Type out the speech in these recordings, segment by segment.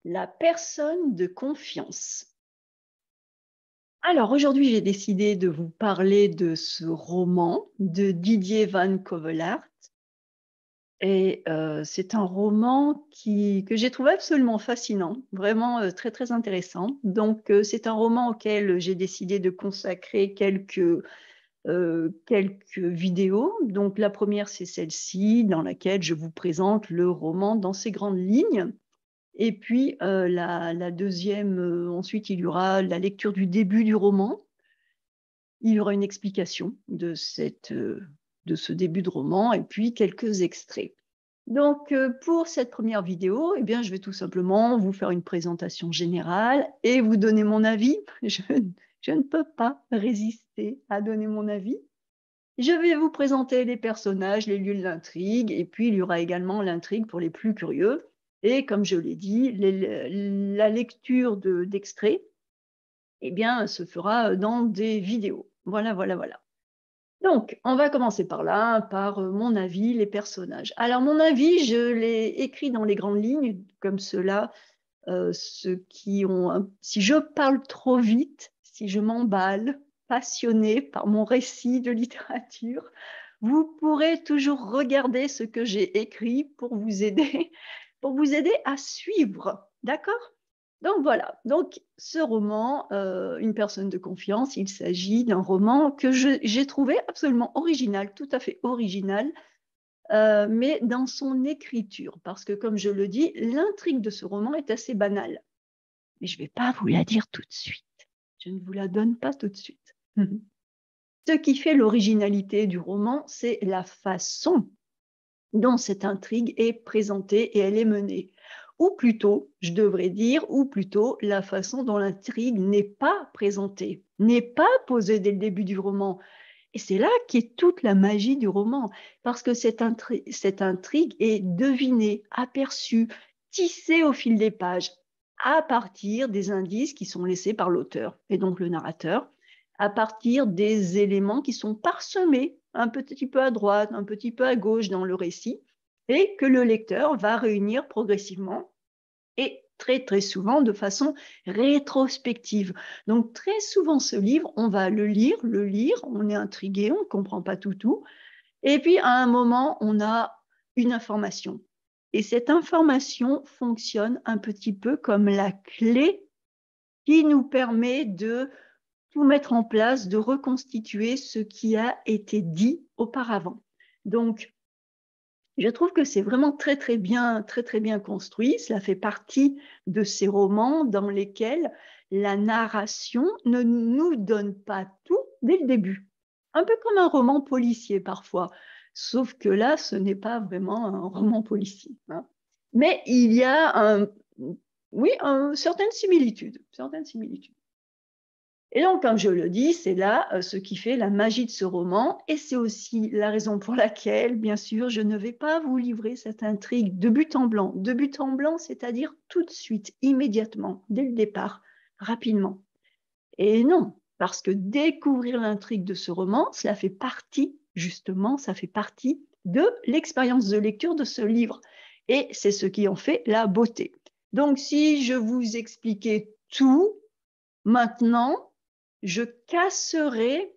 La personne de confiance. Alors aujourd'hui, j'ai décidé de vous parler de ce roman de Didier Van Cauwelaert et c'est un roman que j'ai trouvé absolument fascinant, vraiment, très, très intéressant. Donc c'est un roman auquel j'ai décidé de consacrer quelques vidéos. Donc la première, c'est celle-ci dans laquelle je vous présente le roman dans ses grandes lignes. Et puis, la 2e, ensuite, il y aura la lecture du début du roman. Il y aura une explication de ce début de roman et puis quelques extraits. Donc, pour cette première vidéo, eh bien, je vais tout simplement vous faire une présentation générale et vous donner mon avis. Je ne peux pas résister à donner mon avis. Je vais vous présenter les personnages, les lieux de l'intrigue, et puis il y aura également l'intrigue pour les plus curieux. Et comme je l'ai dit, la lecture d'extraits, eh bien, se fera dans des vidéos. Voilà, voilà, voilà. Donc, on va commencer par là, par mon avis, les personnages. Alors, mon avis, je l'ai écrit dans les grandes lignes, comme cela, ceux qui ont si je parle trop vite, si je m'emballe, passionnée par mon récit de littérature, vous pourrez toujours regarder ce que j'ai écrit pour vous aider pour vous aider à suivre, d'accord? Donc voilà, donc ce roman, Une personne de confiance, il s'agit d'un roman que j'ai trouvé absolument original, tout à fait original, mais dans son écriture, parce que comme je le dis, l'intrigue de ce roman est assez banale. Mais je ne vais pas vous la dire tout de suite. Je ne vous la donne pas tout de suite. Ce qui fait l'originalité du roman, c'est la façon dont cette intrigue est présentée et elle est menée. Ou plutôt, je devrais dire, ou plutôt la façon dont l'intrigue n'est pas présentée, n'est pas posée dès le début du roman. Et c'est là qu'est toute la magie du roman, parce que cette intrigue est devinée, aperçue, tissée au fil des pages, à partir des indices qui sont laissés par l'auteur, et donc le narrateur, à partir des éléments qui sont parsemés un petit peu à droite, un petit peu à gauche dans le récit, et que le lecteur va réunir progressivement et très, très souvent de façon rétrospective. Donc très souvent ce livre, on va le lire, on est intrigué, on ne comprend pas tout, et puis à un moment, on a une information. Et cette information fonctionne un petit peu comme la clé qui nous permet de tout mettre en place, de reconstituer ce qui a été dit auparavant. Donc, je trouve que c'est vraiment très, très bien construit. Cela fait partie de ces romans dans lesquels la narration ne nous donne pas tout dès le début. Un peu comme un roman policier parfois, sauf que là, ce n'est pas vraiment un roman policier, hein. Mais il y a oui, certaines similitudes, certaines similitudes. Et donc, comme je le dis, c'est là ce qui fait la magie de ce roman, et c'est aussi la raison pour laquelle, bien sûr, je ne vais pas vous livrer cette intrigue de but en blanc, c'est-à-dire tout de suite, immédiatement, dès le départ, rapidement. Et non, parce que découvrir l'intrigue de ce roman, cela fait partie, justement, ça fait partie de l'expérience de lecture de ce livre, et c'est ce qui en fait la beauté. Donc, si je vous expliquais tout maintenant, je casserai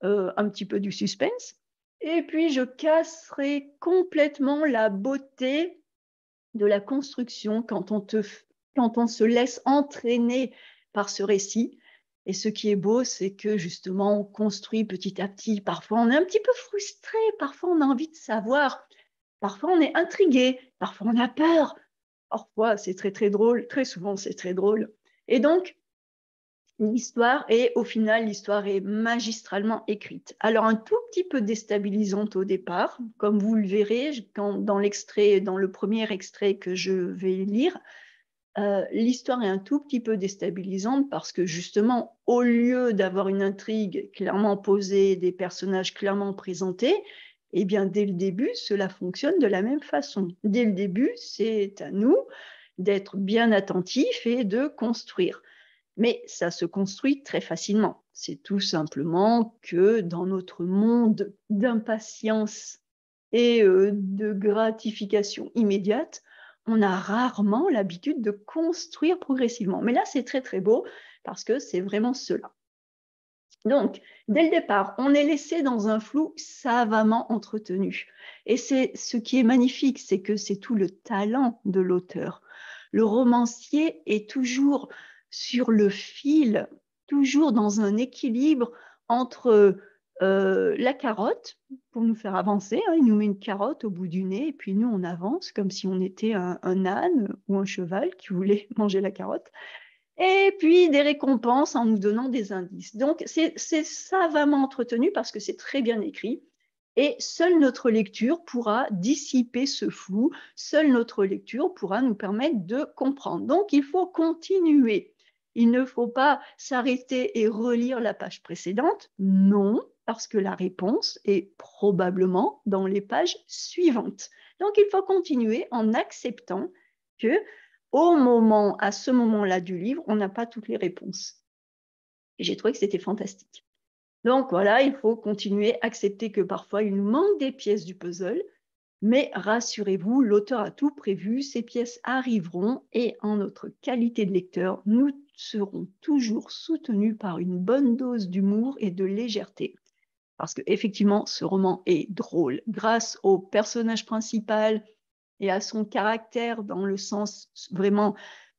un petit peu du suspense et puis je casserai complètement la beauté de la construction quand on se laisse entraîner par ce récit. Et ce qui est beau, c'est que justement, on construit petit à petit. Parfois, on est un petit peu frustré, parfois, on a envie de savoir, parfois, on est intrigué, parfois, on a peur, parfois, c'est très, très drôle, très souvent, c'est très drôle. Et donc, au final, l'histoire est magistralement écrite. Alors, un tout petit peu déstabilisante au départ, comme vous le verrez dans l'extrait, dans le premier extrait que je vais lire, l'histoire est un tout petit peu déstabilisante parce que justement, au lieu d'avoir une intrigue clairement posée, des personnages clairement présentés, eh bien, dès le début, cela fonctionne de la même façon. Dès le début, c'est à nous d'être bien attentifs et de construire. Mais ça se construit très facilement. C'est tout simplement que dans notre monde d'impatience et de gratification immédiate, on a rarement l'habitude de construire progressivement. Mais là, c'est très, très beau parce que c'est vraiment cela. Donc, dès le départ, on est laissé dans un flou savamment entretenu. Et c'est ce qui est magnifique, c'est que c'est tout le talent de l'auteur. Le romancier est toujours sur le fil, toujours dans un équilibre entre la carotte pour nous faire avancer. Hein, il nous met une carotte au bout du nez et puis nous, on avance comme si on était un âne ou un cheval qui voulait manger la carotte. Et puis des récompenses en nous donnant des indices. Donc, c'est savamment entretenu parce que c'est très bien écrit. Et seule notre lecture pourra dissiper ce flou, seule notre lecture pourra nous permettre de comprendre. Donc, il faut continuer. Il ne faut pas s'arrêter et relire la page précédente. Non, parce que la réponse est probablement dans les pages suivantes. Donc, il faut continuer en acceptant que à ce moment-là du livre, on n'a pas toutes les réponses. Et j'ai trouvé que c'était fantastique. Donc voilà, il faut continuer, accepter que parfois il nous manque des pièces du puzzle, mais rassurez-vous, l'auteur a tout prévu, ces pièces arriveront et en notre qualité de lecteur, nous serons toujours soutenus par une bonne dose d'humour et de légèreté. Parce qu'effectivement, ce roman est drôle. Grâce au personnage principal, et à son caractère dans le sens vraiment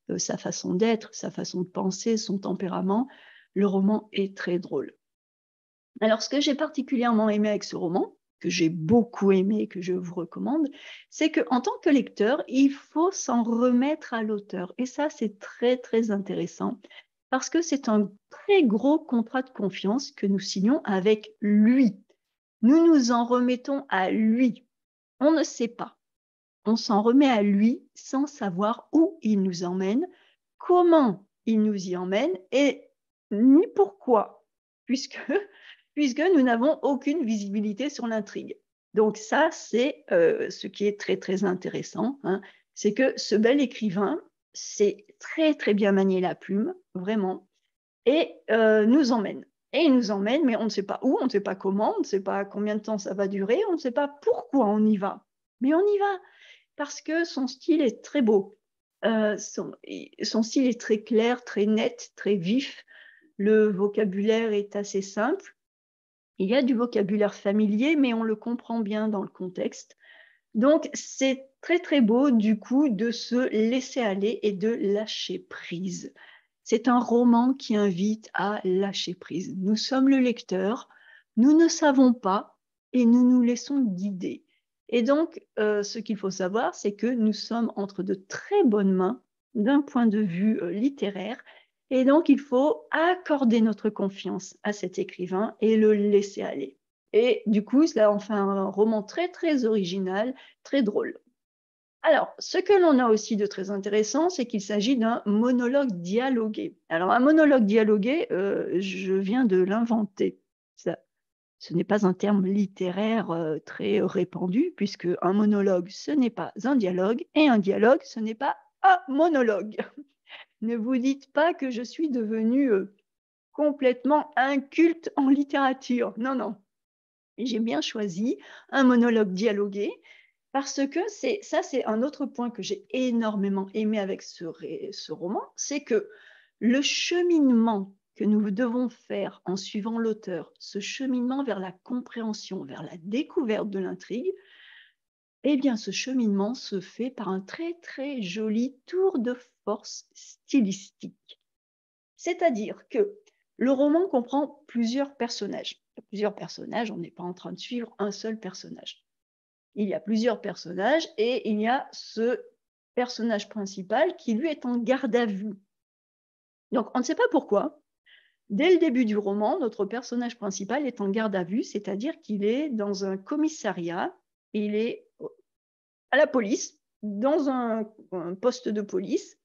de sa façon d'être, sa façon de penser, son tempérament, le roman est très drôle. Alors, ce que j'ai particulièrement aimé avec ce roman, que j'ai beaucoup aimé et que je vous recommande, c'est qu'en tant que lecteur, il faut s'en remettre à l'auteur. Et ça, c'est très, très intéressant parce que c'est un très gros contrat de confiance que nous signons avec lui. Nous nous en remettons à lui. On ne sait pas. On s'en remet à lui sans savoir où il nous emmène, comment il nous y emmène et ni pourquoi, puisque, puisque nous n'avons aucune visibilité sur l'intrigue. Donc ça, c'est ce qui est très, très intéressant. Hein, c'est que ce bel écrivain sait très, très bien manier la plume, vraiment, et nous emmène. Et il nous emmène, mais on ne sait pas où, on ne sait pas comment, on ne sait pas combien de temps ça va durer, on ne sait pas pourquoi on y va. Mais on y va parce que son style est très beau. Son style est très clair, très net, très vif. Le vocabulaire est assez simple. Il y a du vocabulaire familier, mais on le comprend bien dans le contexte. Donc, c'est très, très beau, du coup, de se laisser aller et de lâcher prise. C'est un roman qui invite à lâcher prise. Nous sommes le lecteur, nous ne savons pas et nous nous laissons guider. Et donc, ce qu'il faut savoir, c'est que nous sommes entre de très bonnes mains d'un point de vue littéraire. Et donc, il faut accorder notre confiance à cet écrivain et le laisser aller. Et du coup, cela en fait un roman très, très original, très drôle. Alors, ce que l'on a aussi de très intéressant, c'est qu'il s'agit d'un monologue dialogué. Alors, un monologue dialogué, je viens de l'inventer. Ce n'est pas un terme littéraire très répandu, puisque un monologue, ce n'est pas un dialogue, et un dialogue, ce n'est pas un monologue. Ne vous dites pas que je suis devenue complètement inculte en littérature. Non, non. J'ai bien choisi un monologue dialogué parce que c'est un autre point que j'ai énormément aimé avec ce roman, c'est que le cheminement que nous devons faire en suivant l'auteur, ce cheminement vers la compréhension, vers la découverte de l'intrigue, eh bien, ce cheminement se fait par un très, très joli tour de force stylistique. C'est-à-dire que le roman comprend plusieurs personnages. Plusieurs personnages, on n'est pas en train de suivre un seul personnage. Il y a plusieurs personnages et il y a ce personnage principal qui, lui, est en garde à vue. Donc, on ne sait pas pourquoi. Dès le début du roman, notre personnage principal est en garde à vue, c'est-à-dire qu'il est dans un commissariat, il est à la police, dans un poste de police,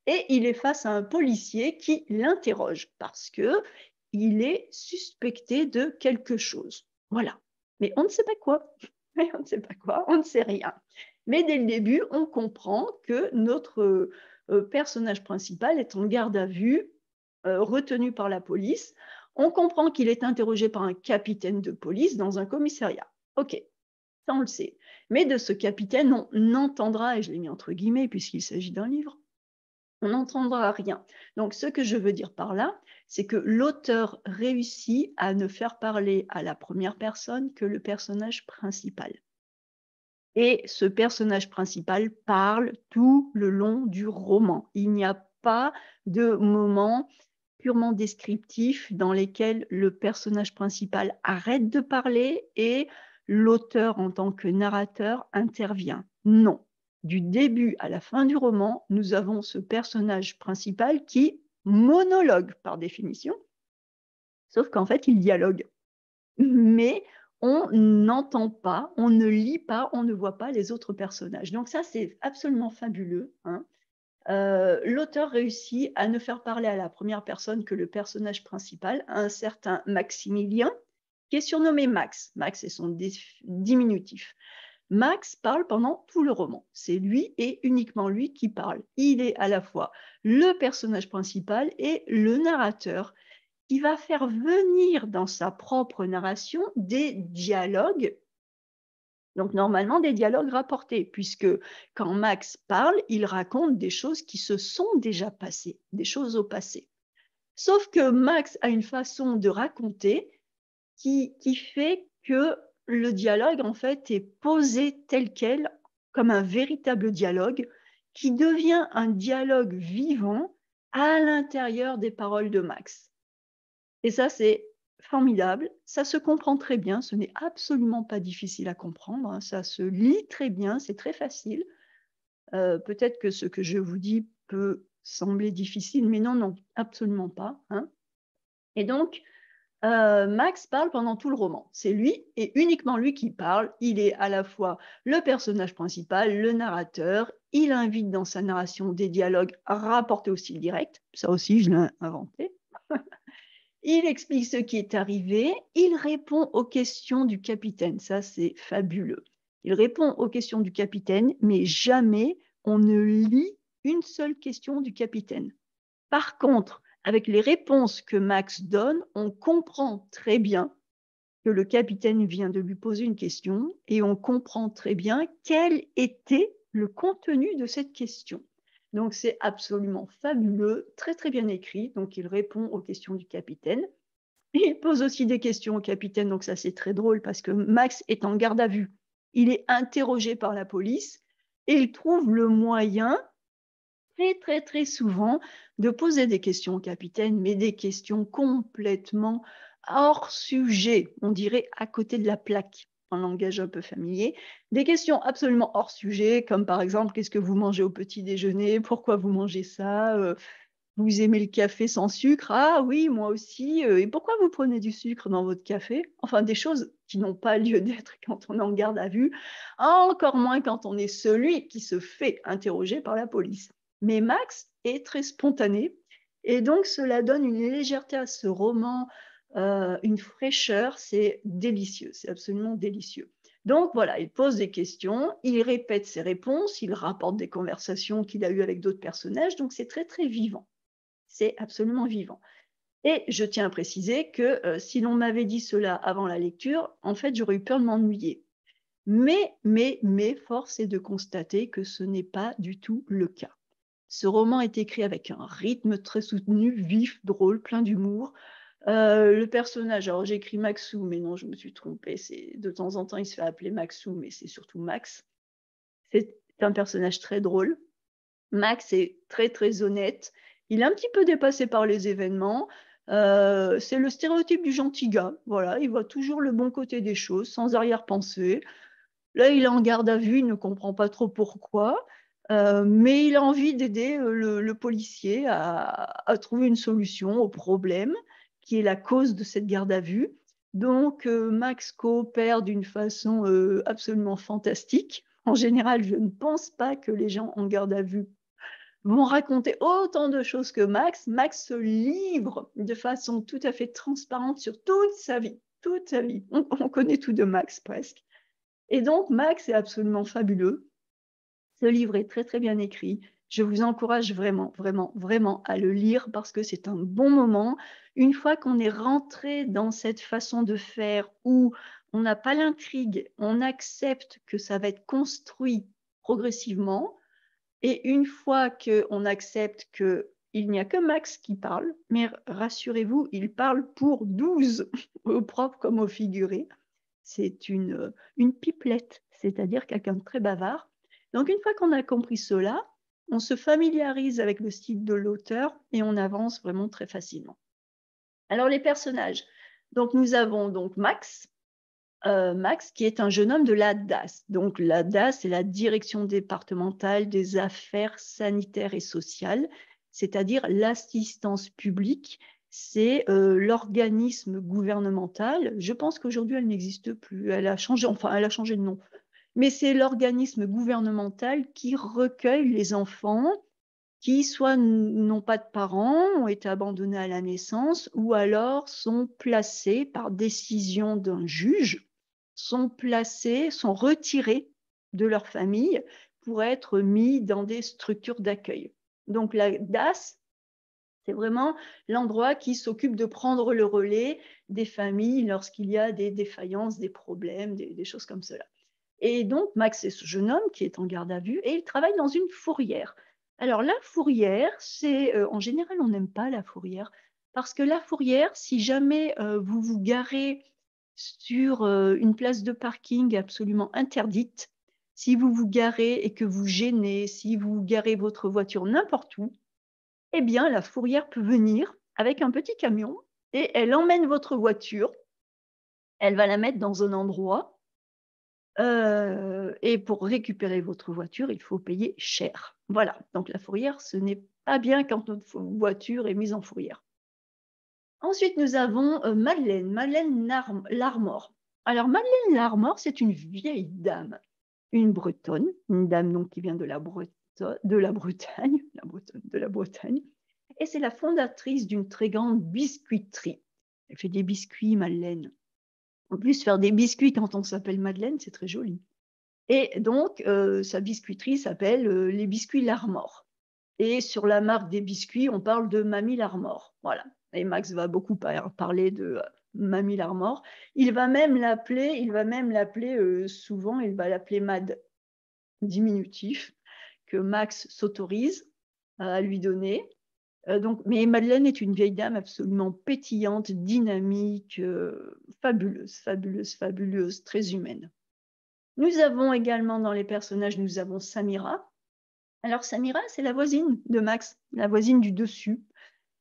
et il est face à un policier qui l'interroge parce qu'il est suspecté de quelque chose. Voilà. Mais on ne sait pas quoi. On ne sait pas quoi, on ne sait rien. Mais dès le début, on comprend que notre personnage principal est en garde à vue, retenu par la police. On comprend qu'il est interrogé par un capitaine de police dans un commissariat. OK, ça on le sait. Mais de ce capitaine, on entendra, et je l'ai mis entre guillemets puisqu'il s'agit d'un livre, on n'entendra rien. Donc ce que je veux dire par là, c'est que l'auteur réussit à ne faire parler à la première personne que le personnage principal. Et ce personnage principal parle tout le long du roman. Il n'y a pas de moment purement descriptif dans lesquels le personnage principal arrête de parler et l'auteur en tant que narrateur intervient. Non. Du début à la fin du roman, nous avons ce personnage principal qui monologue par définition, sauf qu'en fait, il dialogue. Mais on n'entend pas, on ne lit pas, on ne voit pas les autres personnages. Donc ça, c'est absolument fabuleux, hein. L'auteur réussit à ne faire parler à la première personne que le personnage principal, un certain Maximilien, qui est surnommé Max. Max est son diminutif. Max parle pendant tout le roman. C'est lui et uniquement lui qui parle. Il est à la fois le personnage principal et le narrateur qui va faire venir dans sa propre narration des dialogues, donc normalement des dialogues rapportés, puisque quand Max parle, il raconte des choses qui se sont déjà passées, des choses au passé. Sauf que Max a une façon de raconter qui fait que le dialogue, en fait, est posé tel quel, comme un véritable dialogue, qui devient un dialogue vivant à l'intérieur des paroles de Max. Et ça, c'est formidable. Ça se comprend très bien. Ce n'est absolument pas difficile à comprendre, hein. Ça se lit très bien, c'est très facile. Peut-être que ce que je vous dis peut sembler difficile, mais non, non, absolument pas, hein. Et donc, Max parle pendant tout le roman. C'est lui et uniquement lui qui parle. Il est à la fois le personnage principal, le narrateur. Il invite dans sa narration des dialogues rapportés au style direct. Ça aussi, je l'ai inventé. Il explique ce qui est arrivé, il répond aux questions du capitaine, ça c'est fabuleux. Il répond aux questions du capitaine, mais jamais on ne lit une seule question du capitaine. Par contre, avec les réponses que Max donne, on comprend très bien que le capitaine vient de lui poser une question et on comprend très bien quel était le contenu de cette question. Donc c'est absolument fabuleux, très très bien écrit. Donc il répond aux questions du capitaine. Il pose aussi des questions au capitaine, donc ça c'est très drôle parce que Max est en garde à vue. Il est interrogé par la police et il trouve le moyen, très très très souvent, de poser des questions au capitaine, mais des questions complètement hors sujet, on dirait à côté de la plaque, en langage un peu familier. Des questions absolument hors sujet, comme par exemple, qu'est-ce que vous mangez au petit déjeuner? Pourquoi vous mangez ça? Vous aimez le café sans sucre? Ah oui, moi aussi. Et pourquoi vous prenez du sucre dans votre café? Enfin, des choses qui n'ont pas lieu d'être quand on est en garde à vue, encore moins quand on est celui qui se fait interroger par la police. Mais Max est très spontané et donc cela donne une légèreté à ce roman, une fraîcheur, c'est délicieux, c'est absolument délicieux. Donc voilà, il pose des questions, il répète ses réponses, il rapporte des conversations qu'il a eues avec d'autres personnages, donc c'est très très vivant. C'est absolument vivant. Et je tiens à préciser que si l'on m'avait dit cela avant la lecture, en fait, j'aurais eu peur de m'ennuyer. Mais, force est de constater que ce n'est pas du tout le cas. Ce roman est écrit avec un rythme très soutenu, vif, drôle, plein d'humour. Le personnage, alors j'ai écrit Maxou, mais non, je me suis trompée. De temps en temps, il se fait appeler Maxou, mais c'est surtout Max. C'est un personnage très drôle. Max est très, très honnête. Il est un petit peu dépassé par les événements. C'est le stéréotype du gentil gars. Voilà, il voit toujours le bon côté des choses, sans arrière-pensée. Là, il est en garde à vue, il ne comprend pas trop pourquoi, mais il a envie d'aider le policier à trouver une solution au problème qui est la cause de cette garde à vue. Donc, Max coopère d'une façon absolument fantastique. En général, je ne pense pas que les gens en garde à vue vont raconter autant de choses que Max. Max se livre de façon tout à fait transparente sur toute sa vie, toute sa vie. On connaît tout de Max presque. Et donc, Max est absolument fabuleux. Ce livre est très, très bien écrit. Je vous encourage vraiment, vraiment, vraiment à le lire parce que c'est un bon moment. Une fois qu'on est rentré dans cette façon de faire où on n'a pas l'intrigue, on accepte que ça va être construit progressivement et une fois qu'on accepte qu'il n'y a que Max qui parle, mais rassurez-vous, il parle pour 12, au propre comme au figuré. C'est une pipelette, c'est-à-dire quelqu'un de très bavard. Donc une fois qu'on a compris cela, on se familiarise avec le style de l'auteur et on avance vraiment très facilement. Alors les personnages. Donc nous avons donc Max qui est un jeune homme de la DAS. Donc la DAS, c'est la Direction départementale des affaires sanitaires et sociales, c'est-à-dire l'assistance publique. C'est l'organisme gouvernemental. Je pense qu'aujourd'hui, elle n'existe plus. Elle a changé, enfin, elle a changé de nom. Mais c'est l'organisme gouvernemental qui recueille les enfants qui soit n'ont pas de parents, ont été abandonnés à la naissance ou alors sont placés par décision d'un juge, sont retirés de leur famille pour être mis dans des structures d'accueil. Donc la DAS, c'est vraiment l'endroit qui s'occupe de prendre le relais des familles lorsqu'il y a des défaillances, des problèmes, des choses comme cela. Et donc, Max est ce jeune homme qui est en garde à vue et il travaille dans une fourrière. Alors, la fourrière, c'est en général, on n'aime pas la fourrière parce que la fourrière, si jamais vous vous garez sur une place de parking absolument interdite, si vous vous garez et que vous gênez, si vous garez votre voiture n'importe où, eh bien, la fourrière peut venir avec un petit camion et elle emmène votre voiture, elle va la mettre dans un endroit et pour récupérer votre voiture, il faut payer cher. Voilà, donc la fourrière, ce n'est pas bien quand notre voiture est mise en fourrière. Ensuite, nous avons, Madeleine Larmor. Alors Madeleine Larmor, c'est une vieille dame, une Bretonne, une dame donc qui vient de la Bretagne, de la Bretagne et c'est la fondatrice d'une très grande biscuiterie. Elle fait des biscuits, Madeleine. En plus, faire des biscuits quand on s'appelle Madeleine, c'est très joli. Et donc, sa biscuiterie s'appelle les biscuits Larmor. Et sur la marque des biscuits, on parle de Mamie Larmor. Voilà. Et Max va beaucoup parler de Mamie Larmor. Il va même l'appeler souvent, il va l'appeler Mad, diminutif, que Max s'autorise à lui donner. Donc, mais Madeleine est une vieille dame absolument pétillante, dynamique, fabuleuse, très humaine. Nous avons également dans les personnages, nous avons Samira. Alors Samira, c'est la voisine de Max, la voisine du dessus.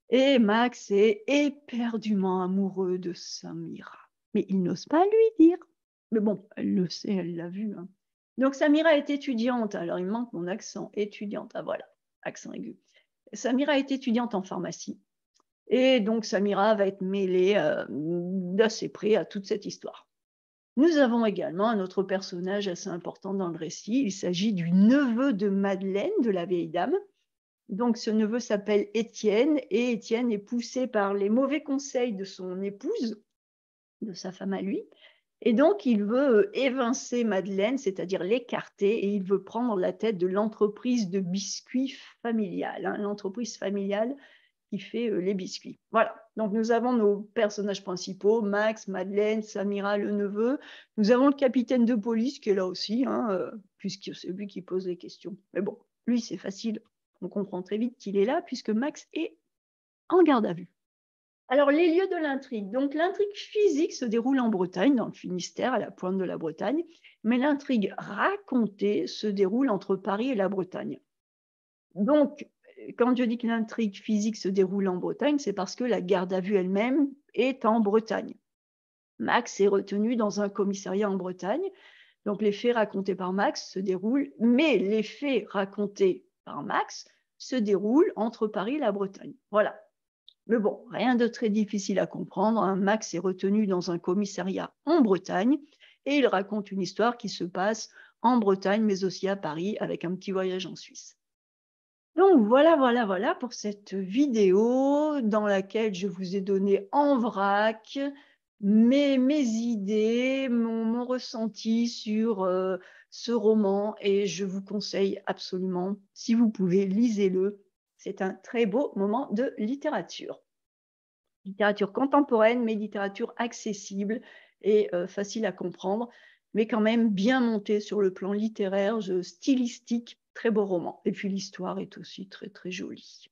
Et Max est éperdument amoureux de Samira. Mais il n'ose pas lui dire. Mais bon, elle le sait, elle l'a vu, hein. Donc Samira est étudiante. Alors il me manque mon accent. Étudiante, ah voilà, accent aigu. Samira est étudiante en pharmacie. Et donc Samira va être mêlée d'assez près à toute cette histoire. Nous avons également un autre personnage assez important dans le récit. Il s'agit du neveu de Madeleine, de la vieille dame. Donc ce neveu s'appelle Étienne et Étienne est poussé par les mauvais conseils de son épouse, de sa femme à lui. Et donc il veut évincer Madeleine, c'est-à-dire l'écarter, et il veut prendre la tête de l'entreprise de biscuits familiale, hein, l'entreprise familiale qui fait les biscuits. Voilà, donc nous avons nos personnages principaux, Max, Madeleine, Samira, le neveu. Nous avons le capitaine de police qui est là aussi, hein, puisque c'est lui qui pose les questions. Mais bon, lui, c'est facile. On comprend très vite qu'il est là, puisque Max est en garde à vue. Alors, les lieux de l'intrigue. Donc, l'intrigue physique se déroule en Bretagne, dans le Finistère, à la pointe de la Bretagne, mais l'intrigue racontée se déroule entre Paris et la Bretagne. Donc, quand je dis que l'intrigue physique se déroule en Bretagne, c'est parce que la garde à vue elle-même est en Bretagne. Max est retenu dans un commissariat en Bretagne. Donc, les faits racontés par Max se déroulent, mais les faits racontés par Max se déroulent entre Paris et la Bretagne. Voilà. Mais bon, rien de très difficile à comprendre, hein. Max est retenu dans un commissariat en Bretagne et il raconte une histoire qui se passe en Bretagne, mais aussi à Paris, avec un petit voyage en Suisse. Donc voilà pour cette vidéo dans laquelle je vous ai donné en vrac mes idées, mon ressenti sur ce roman et je vous conseille absolument, si vous pouvez, lisez-le. C'est un très beau moment de littérature. Littérature contemporaine, mais littérature accessible et facile à comprendre, mais quand même bien monté sur le plan littéraire, stylistique, très beau roman et puis l'histoire est aussi très, très jolie.